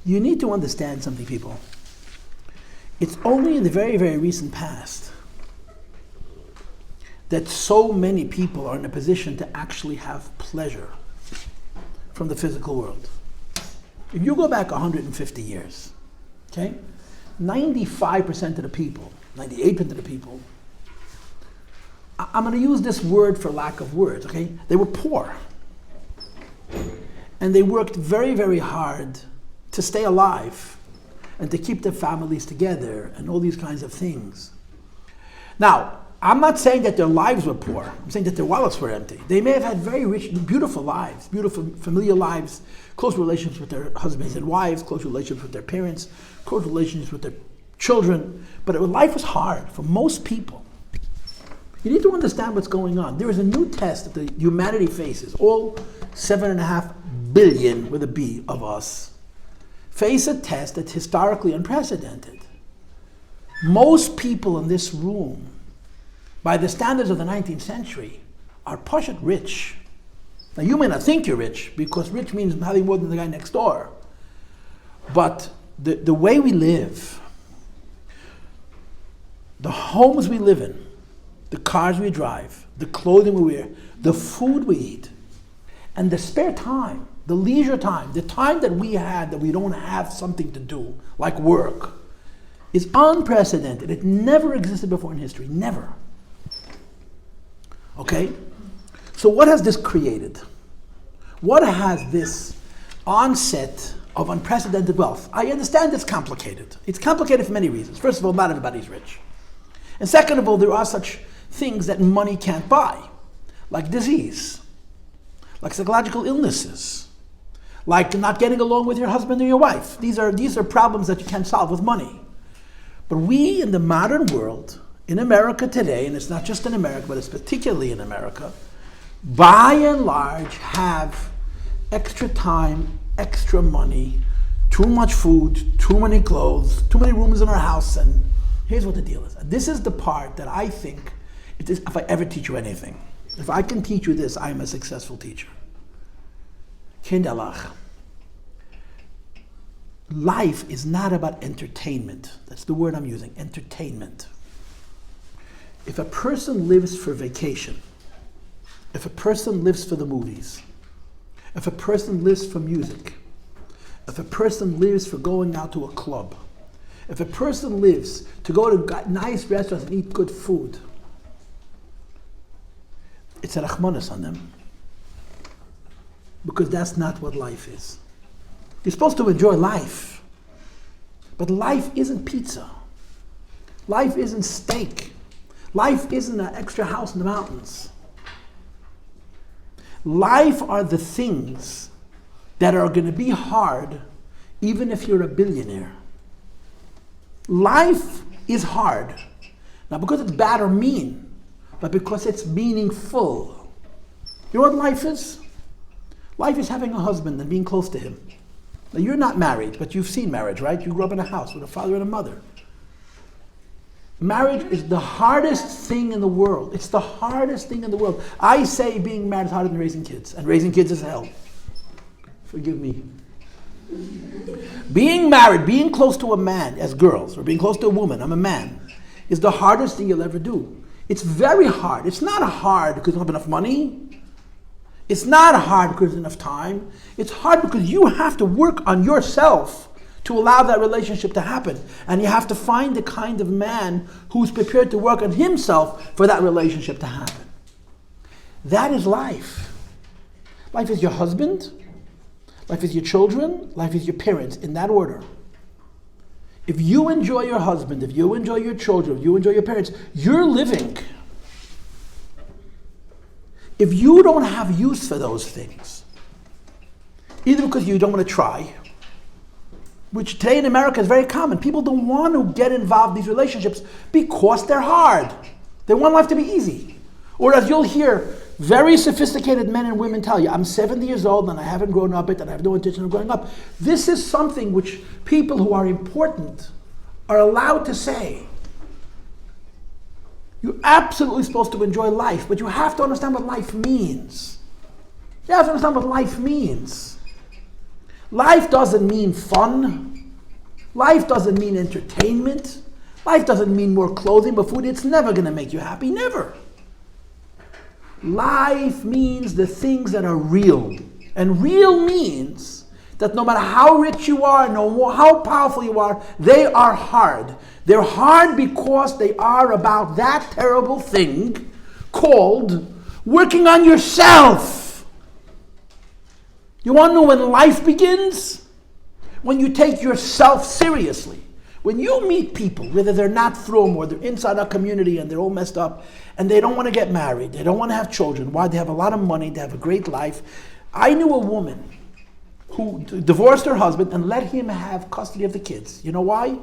You need to understand something, people. It's only in the very, very recent past that so many people are in a position to actually have pleasure from the physical world. If you go back 150 years, okay, 95% of the people, 98% of the people, I'm going to use this word for lack of words, okay? They were poor. And they worked very, very hard to stay alive and to keep their families together and all these kinds of things. Now, I'm not saying that their lives were poor. I'm saying that their wallets were empty. They may have had very rich, beautiful lives, beautiful familiar lives, close relationships with their husbands and wives, close relationships with their parents, close relationships with their children. But life was hard for most people. You need to understand what's going on. There is a new test that humanity faces. All 7.5 billion, with a B, of us, face a test that's historically unprecedented. Most people in this room, by the standards of the 19th century, are pashut rich. Now you may not think you're rich, because rich means having more than the guy next door. But the way we live, the homes we live in, the cars we drive, the clothing we wear, the food we eat, and the spare time, the leisure time, the time that we had that we don't have something to do, like work, is unprecedented. It never existed before in history, never. Okay? So what has this created? What has this onset of unprecedented wealth? I understand it's complicated. It's complicated for many reasons. First of all, not everybody's rich. And second of all, there are such things that money can't buy, like disease, like psychological illnesses, like not getting along with your husband or your wife. These are problems that you can't solve with money. But we in the modern world, in America today, and it's not just in America, but it's particularly in America, by and large have extra time, extra money, too much food, too many clothes, too many rooms in our house, and here's what the deal is. This is the part that I think, if I ever teach you anything, if I can teach you this, I'm a successful teacher. Kindalach. Life is not about entertainment. That's the word I'm using, entertainment. If a person lives for vacation, if a person lives for the movies, if a person lives for music, if a person lives for going out to a club, if a person lives to go to nice restaurants and eat good food, it's a rachmanis on them. Because that's not what life is. You're supposed to enjoy life. But life isn't pizza. Life isn't steak. Life isn't an extra house in the mountains. Life are the things that are going to be hard even if you're a billionaire. Life is hard. Not because it's bad or mean, but because it's meaningful. You know what life is? Life is having a husband and being close to him. Now you're not married, but you've seen marriage, right? You grew up in a house with a father and a mother. Marriage is the hardest thing in the world. It's the hardest thing in the world. I say being married is harder than raising kids, and raising kids is hell. Forgive me. Being married, being close to a man as girls, or being close to a woman, I'm a man, is the hardest thing you'll ever do. It's very hard. It's not hard because you don't have enough money. It's not hard because there's enough time. It's hard because you have to work on yourself to allow that relationship to happen. And you have to find the kind of man who's prepared to work on himself for that relationship to happen. That is life. Life is your husband. Life is your children. Life is your parents, in that order. If you enjoy your husband, if you enjoy your children, if you enjoy your parents, you're living. If you don't have use for those things, either because you don't want to try, which today in America is very common. People don't want to get involved in these relationships because they're hard. They want life to be easy. Or as you'll hear very sophisticated men and women tell you, I'm 70 years old and I haven't grown up yet and I have no intention of growing up. This is something which people who are important are allowed to say. You're absolutely supposed to enjoy life, but you have to understand what life means. You have to understand what life means. Life doesn't mean fun. Life doesn't mean entertainment. Life doesn't mean more clothing, more food. It's never going to make you happy. Never. Life means the things that are real. And real means that no matter how rich you are, no how powerful you are, they are hard. They're hard because they are about that terrible thing called working on yourself. You want to know when life begins? When you take yourself seriously. When you meet people, whether they're not from or they're inside our community and they're all messed up and they don't want to get married, they don't want to have children, why? They have a lot of money, they have a great life. I knew a woman who divorced her husband and let him have custody of the kids. You know why?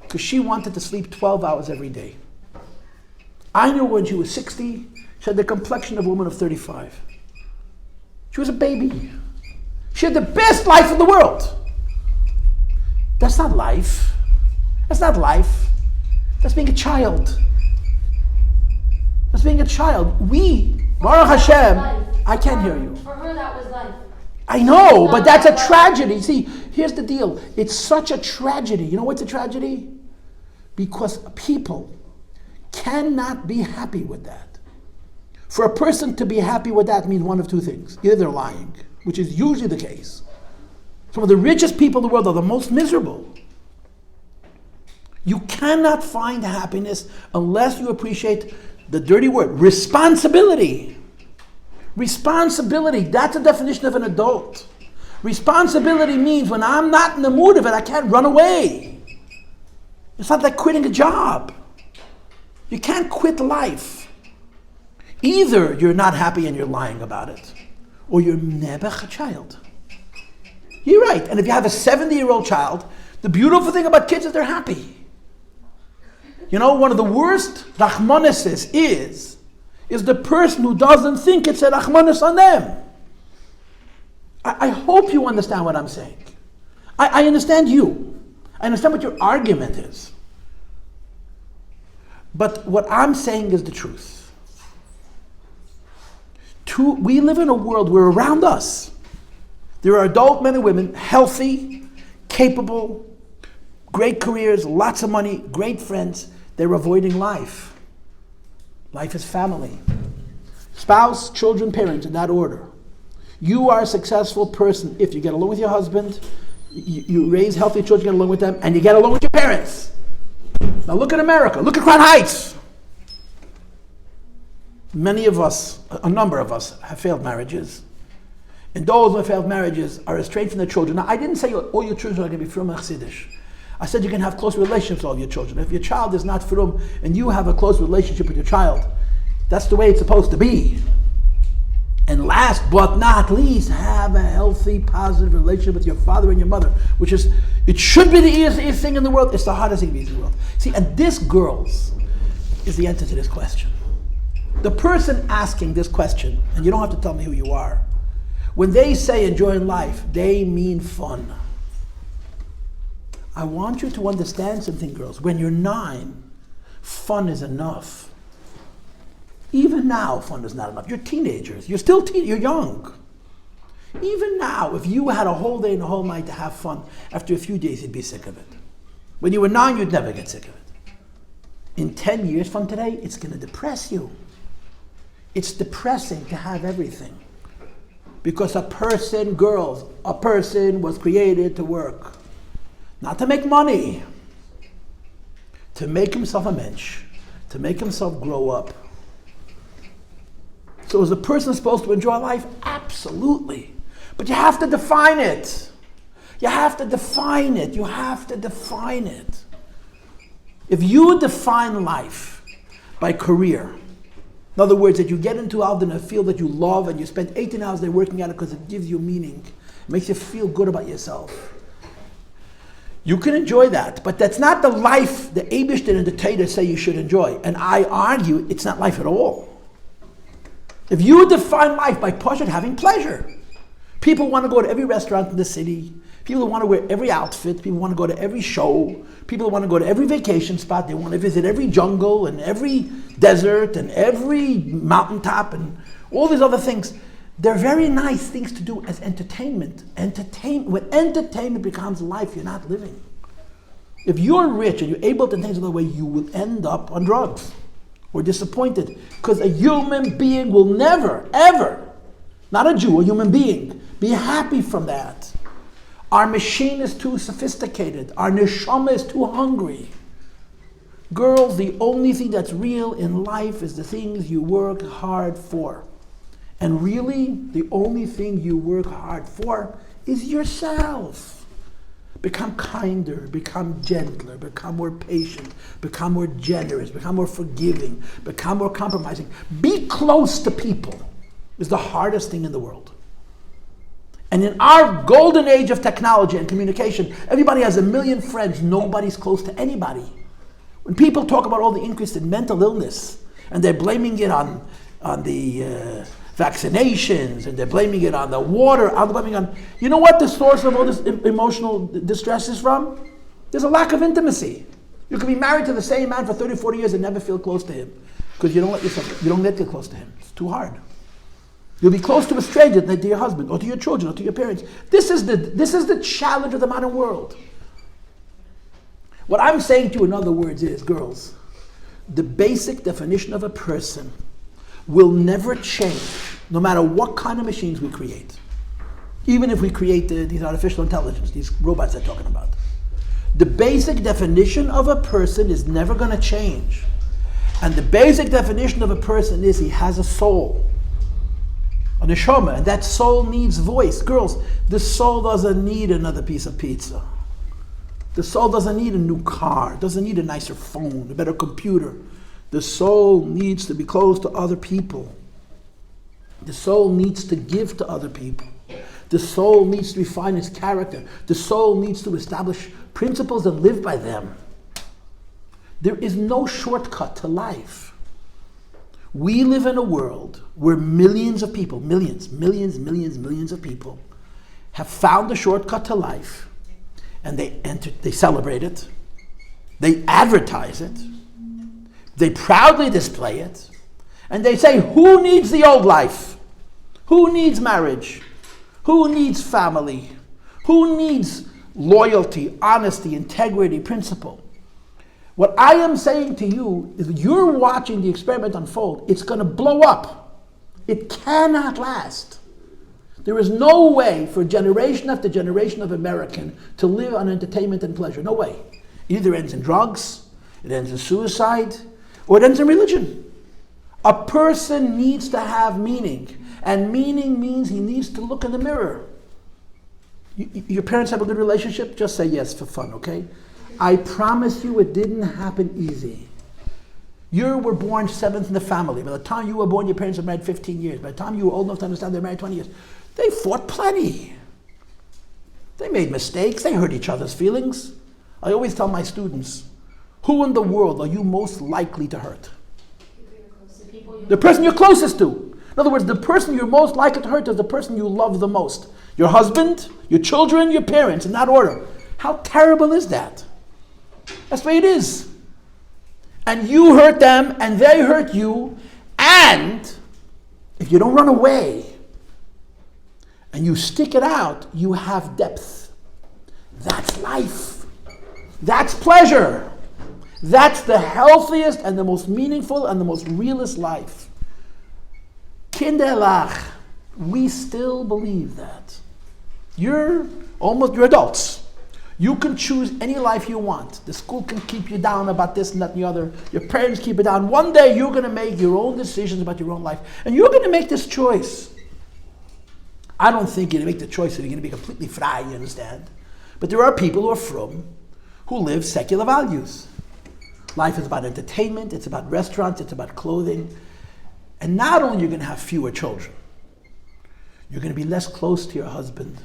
Because she wanted to sleep 12 hours every day. I knew when she was 60, she had the complexion of a woman of 35. She was a baby. She had the best life in the world. That's not life. That's not life. That's being a child. That's being a child. We, Baruch Hashem, I can't hear you. For her, that was life. I know, but that's a tragedy. See, here's the deal. It's such a tragedy. You know what's a tragedy? Because people cannot be happy with that. For a person to be happy with that means one of two things. Either they're lying, which is usually the case. Some of the richest people in the world are the most miserable. You cannot find happiness unless you appreciate the dirty word, responsibility. Responsibility, that's a definition of an adult. Responsibility means when I'm not in the mood of it, I can't run away. It's not like quitting a job. You can't quit life. Either you're not happy and you're lying about it, or you're never a child. You're right. And if you have a 70-year-old child, the beautiful thing about kids is they're happy. You know, one of the worst rachmaneses is the person who doesn't think it's a rachmanes on them. I hope you understand what I'm saying. I understand you. I understand what your argument is. But what I'm saying is the truth. We live in a world where around us, there are adult men and women, healthy, capable, great careers, lots of money, great friends. They're avoiding life. Life is family. Spouse, children, parents, in that order. You are a successful person if you get along with your husband, you raise healthy children, get along with them, and you get along with your parents. Now look at America. Look at Crown Heights. Many of us, a number of us, have failed marriages. And those who have failed marriages are estranged from their children. Now, I didn't say all your children are going to be from Chassidus. I said you can have close relationships with all your children. If your child is not from and you have a close relationship with your child, that's the way it's supposed to be. And last but not least, have a healthy, positive relationship with your father and your mother, which is, it should be the easiest thing in the world. It's the hardest thing in the world. See, and this, girls, is the answer to this question. The person asking this question, and you don't have to tell me who you are, when they say enjoying life, they mean fun. I want you to understand something, girls. When you're 9, fun is enough. Even now, fun is not enough. You're teenagers. You're still you're young. Even now, if you had a whole day and a whole night to have fun, after a few days, you'd be sick of it. When you were 9, you'd never get sick of it. In 10 years from today, it's going to depress you. It's depressing to have everything. Because a person was created to work. Not to make money. To make himself a mensch. To make himself grow up. So is a person supposed to enjoy life? Absolutely. But you have to define it. You have to define it. You have to define it. If you define life by career, in other words, that you get into out in a field that you love and you spend 18 hours there working at it because it gives you meaning, it makes you feel good about yourself. You can enjoy that, but that's not the life the Eibishter and the Torah say you should enjoy. And I argue it's not life at all. If you define life by Pashat having pleasure, people want to go to every restaurant in the city, people want to wear every outfit, people want to go to every show, people want to go to every vacation spot, they want to visit every jungle and every desert and every mountaintop and all these other things. They're very nice things to do as entertainment. When entertainment becomes life, you're not living. If you're rich and you're able to entertain another way, you will end up on drugs or disappointed. Because a human being will never, ever, not a Jew, a human being, be happy from that. Our machine is too sophisticated. Our neshama is too hungry. Girls, the only thing that's real in life is the things you work hard for. And really, the only thing you work hard for is yourself. Become kinder, become gentler, become more patient, become more generous, become more forgiving, become more compromising. Be close to people is the hardest thing in the world. And in our golden age of technology and communication, everybody has a million friends, nobody's close to anybody. When people talk about all the increase in mental illness, and they're blaming it on the vaccinations, and they're blaming it on the water, you know what the source of all this emotional distress is from? There's a lack of intimacy. You could be married to the same man for 30, 40 years and never feel close to him, because you don't let get close to him. It's too hard. You'll be close to a stranger than to your husband, or to your children, or to your parents. This is the challenge of the modern world. What I'm saying to you, in other words, is, girls, the basic definition of a person will never change, no matter what kind of machines we create. Even if we create these artificial intelligence, these robots they're talking about. The basic definition of a person is never going to change. And the basic definition of a person is he has a soul, a neshama, and that soul needs voice. Girls, the soul doesn't need another piece of pizza. The soul doesn't need a new car, doesn't need a nicer phone, a better computer. The soul needs to be close to other people. The soul needs to give to other people. The soul needs to refine its character. The soul needs to establish principles and live by them. There is no shortcut to life. We live in a world where millions of people, millions of people have found a shortcut to life, and they celebrate it, they advertise it, they proudly display it, and they say, who needs the old life? Who needs marriage? Who needs family? Who needs loyalty, honesty, integrity, principle? What I am saying to you is, you're watching the experiment unfold. It's going to blow up. It cannot last. There is no way for generation after generation of American to live on entertainment and pleasure. No way. It either ends in drugs, it ends in suicide, or it ends in religion. A person needs to have meaning, and meaning means he needs to look in the mirror. Your parents have a good relationship? Just say yes for fun, okay? I promise you it didn't happen easy. You were born seventh in the family. By the time you were born, your parents were married 15 years. By the time you were old enough to understand they're married 20 years. They fought plenty. They made mistakes. They hurt each other's feelings. I always tell my students, who in the world are you most likely to hurt? The person you're closest to. In other words, the person you're most likely to hurt is the person you love the most. Your husband, your children, your parents, in that order. How terrible is that? That's the way it is. And you hurt them, and they hurt you, and if you don't run away, and you stick it out, you have depth. That's life. That's pleasure. That's the healthiest and the most meaningful and the most realist life. Kinderlach, we still believe that. You're adults. You can choose any life you want. The school can keep you down about this and that and the other. Your parents keep you down. One day you're going to make your own decisions about your own life. And you're going to make this choice. I don't think you're going to make the choice that you're going to be completely frei, you understand? But there are people who are frum, who live secular values. Life is about entertainment, it's about restaurants, it's about clothing. And not only are you going to have fewer children, you're going to be less close to your husband.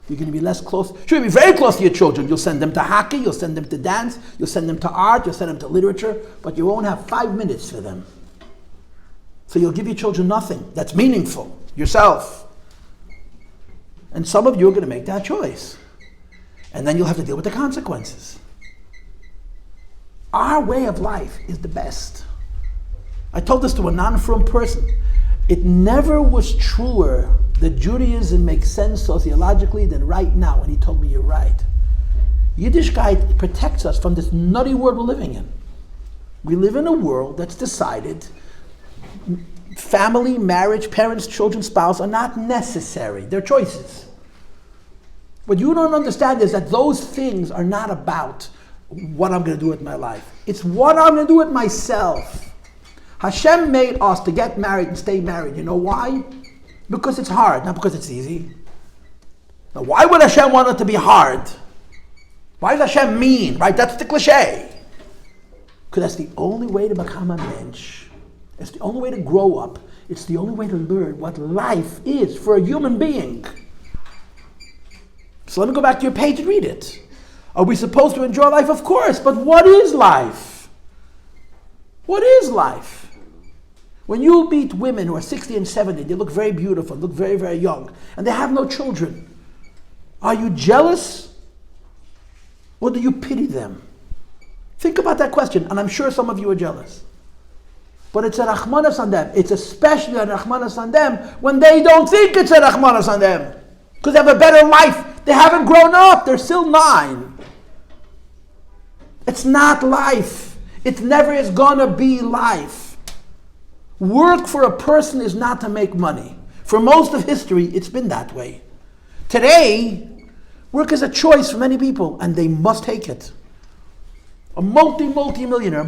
You're going to be less close. Sure, you'll be very close to your children. You'll send them to hockey, you'll send them to dance, you'll send them to art, you'll send them to literature, but you won't have 5 minutes for them. So you'll give your children nothing that's meaningful, yourself. And some of you are going to make that choice. And then you'll have to deal with the consequences. Our way of life is the best. I told this to a non-frum person. It never was truer that Judaism makes sense sociologically than right now when he told me you're right. Yiddishkeit protects us from this nutty world we're living in. We live in a world that's decided family, marriage, parents, children, spouse are not necessary. They're choices. What you don't understand is that those things are not about what I'm going to do with my life. It's what I'm going to do with myself. Hashem made us to get married and stay married. You know why? Because it's hard, not because it's easy. Now, why would Hashem want it to be hard? Why does Hashem mean, right? That's the cliche. Because that's the only way to become a mensch. It's the only way to grow up. It's the only way to learn what life is for a human being. So let me go back to your page and read it. Are we supposed to enjoy life? Of course, but what is life? What is life? When you meet women who are 60 and 70, they look very beautiful, look very, very young, and they have no children. Are you jealous? Or do you pity them? Think about that question, and I'm sure some of you are jealous. But it's a rachmanas on them. It's especially a rachmanas on them when they don't think it's a rachmanas on them. Because they have a better life. They haven't grown up. They're still 9. It's not life. It never is going to be life. Work for a person is not to make money. For most of history, it's been that way. Today, work is a choice for many people, and they must take it. A multi-millionaire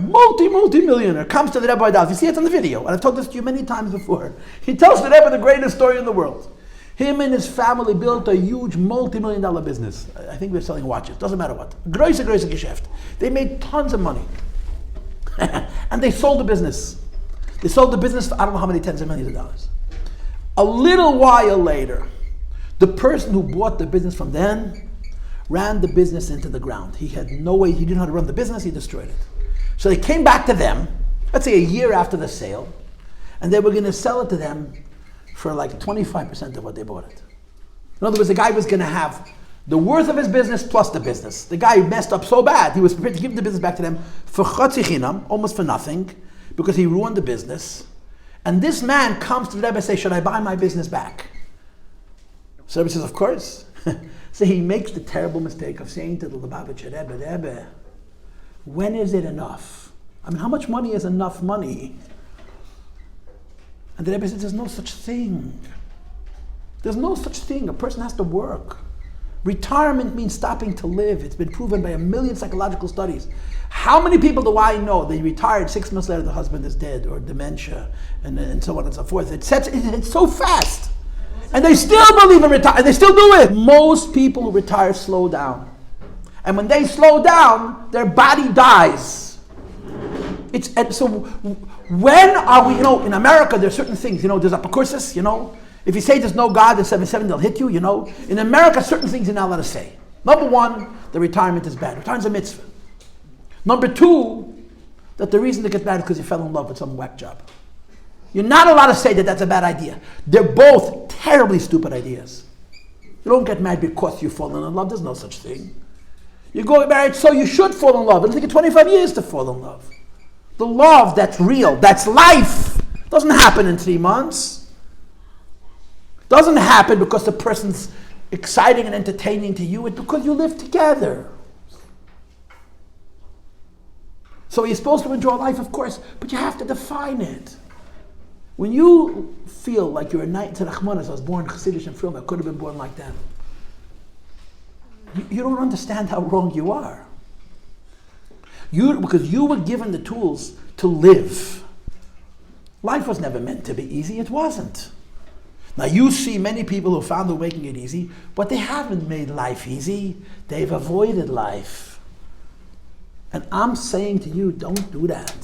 comes to the Rebbe Adaz. You see it on the video, and I've told this to you many times before. He tells the Rebbe the greatest story in the world. Him and his family built a huge multi-million-dollar business. I think they're selling watches. Doesn't matter what. Große Geschäft. They made tons of money. And they sold the business. They sold the business for I don't know how many tens of millions of dollars. A little while later, the person who bought the business from them ran the business into the ground. He had no way, he didn't know how to run the business, he destroyed it. So they came back to them, let's say a year after the sale, and they were going to sell it to them for like 25% of what they bought it. In other words, the guy was going to have the worth of his business plus the business. The guy messed up so bad, he was prepared to give the business back to them for chatzi chinam, almost for nothing, because he ruined the business. And this man comes to the Rebbe and says, should I buy my business back? So the Rebbe says, of course. So he makes the terrible mistake of saying to the Lubavitcher Rebbe, when is it enough? I mean, how much money is enough money? And the Rebbe says, there's no such thing. There's no such thing. A person has to work. Retirement means stopping to live. It's been proven by 1 million psychological studies. How many people do I know? They retired 6 months later, the husband is dead, or dementia, and so on and so forth. It's so fast. And they still believe in retirement, and they still do it. Most people who retire slow down. And when they slow down, their body dies. So when are we, in America, there's certain things, there's apocryphis, If you say there's no God, there's 7-7, they'll hit you, In America, certain things you're not allowed to say. Number 1, the retirement is bad. Retirement's a mitzvah. Number 2, that the reason to get married is because you fell in love with some whack job. You're not allowed to say that that's a bad idea. They're both terribly stupid ideas. You don't get married because you've fallen in love. There's no such thing. You go get married so you should fall in love. It'll take you 25 years to fall in love. The love that's real, that's life, doesn't happen in 3 months. Doesn't happen because the person's exciting and entertaining to you. It's because you live together. So you're supposed to enjoy life, of course, but you have to define it. When you feel like you're a knight to Rachmanas, I was born Chassidish and film, I could have been born like that. You don't understand how wrong you are. Because you were given the tools to live. Life was never meant to be easy, it wasn't. Now you see many people who found a way making it easy, but they haven't made life easy, they've avoided life. And I'm saying to you, don't do that.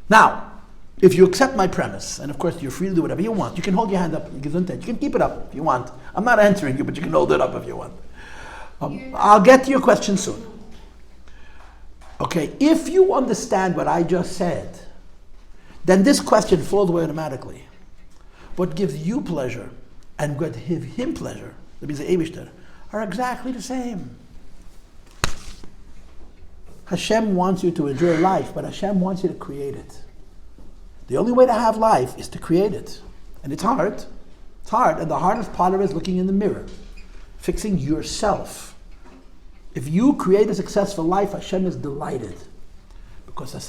Now, if you accept my premise, and of course you're free to do whatever you want, you can hold your hand up, you can keep it up if you want. I'm not answering you, but you can hold it up if you want. I'll get to your question soon. Okay, if you understand what I just said, then this question falls away automatically. What gives you pleasure and what gives him pleasure, that means the Eibishter, are exactly the same. Hashem wants you to enjoy life, but Hashem wants you to create it. The only way to have life is to create it. And it's hard. It's hard. And the hardest part of it is looking in the mirror, fixing yourself. If you create a successful life, Hashem is delighted. Because a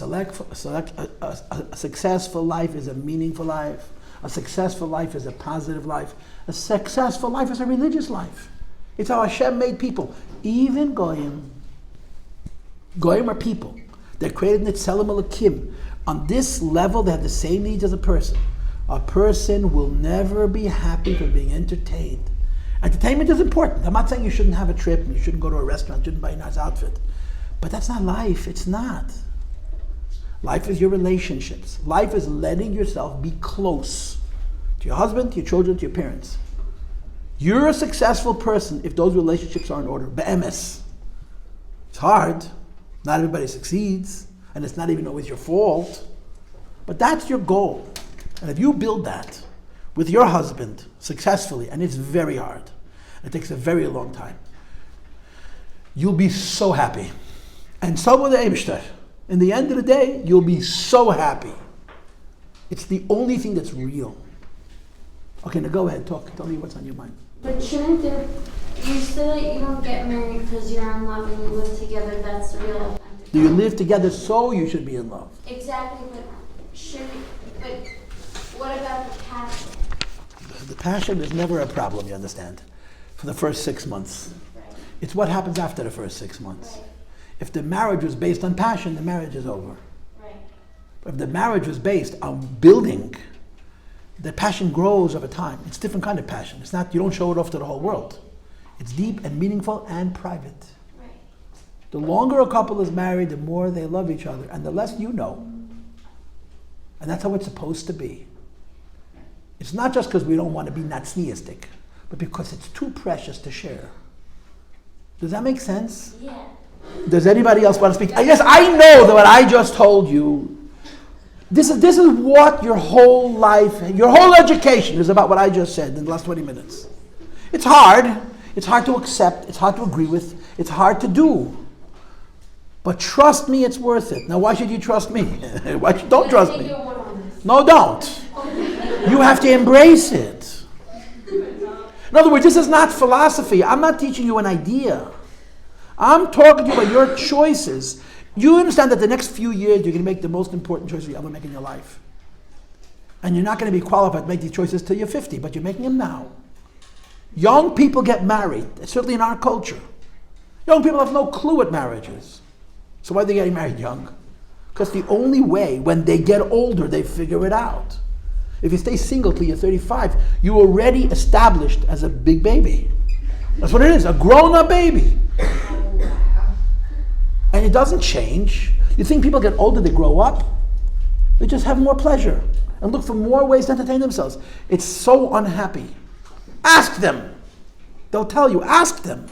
successful life is a meaningful life. A successful life is a positive life. A successful life is a religious life. It's how Hashem made people. Even Goyim. Goyim are people. They're created in Tzelem Elokim. On this level, they have the same needs as a person. A person will never be happy from being entertained. Entertainment is important. I'm not saying you shouldn't have a trip, and you shouldn't go to a restaurant, you shouldn't buy a nice outfit. But that's not life. It's not. Life is your relationships. Life is letting yourself be close to your husband, to your children, to your parents. You're a successful person if those relationships are in order. Be'emes. It's hard. Not everybody succeeds, and it's not even always your fault. But that's your goal. And if you build that with your husband successfully, and it's very hard, it takes a very long time, you'll be so happy. And so will the Eibishter. In the end of the day, you'll be so happy. It's the only thing that's real. Okay, now go ahead, talk. Tell me what's on your mind. But shouldn't there, you say that you don't get married because you're in love and you live together, that's the real authentic. Do you live together so you should be in love? Exactly, but what about the passion? The passion is never a problem, you understand, for the first 6 months. Right. It's what happens after the first 6 months. Right. If the marriage was based on passion, the marriage is over. Right. But if the marriage was based on building, the passion grows over time. It's a different kind of passion. It's not, you don't show it off to the whole world. It's deep and meaningful and private. Right. The longer a couple is married, the more they love each other, and the less you know. And that's how it's supposed to be. It's not just because we don't want to be natsniistic, but because it's too precious to share. Does that make sense? Yeah. Does anybody else want to speak? Yes, I know that what I just told you, this is what your whole life, your whole education is about what I just said in the last 20 minutes. It's hard. It's hard to accept. It's hard to agree with. It's hard to do. But trust me, it's worth it. Now, why should you trust me? Don't trust me. No, don't. You have to embrace it. In other words, this is not philosophy. I'm not teaching you an idea. I'm talking to you about your choices. You understand that the next few years you're going to make the most important choices you ever make in your life. And you're not going to be qualified to make these choices till you're 50, but you're making them now. Young people get married, certainly in our culture. Young people have no clue what marriage is. So why are they getting married young? Because the only way, when they get older, they figure it out. If you stay single till you're 35, you're already established as a big baby. That's what it is, a grown-up baby. And it doesn't change. You think people get older, they grow up? They just have more pleasure and look for more ways to entertain themselves. It's so unhappy. Ask them. They'll tell you, ask them.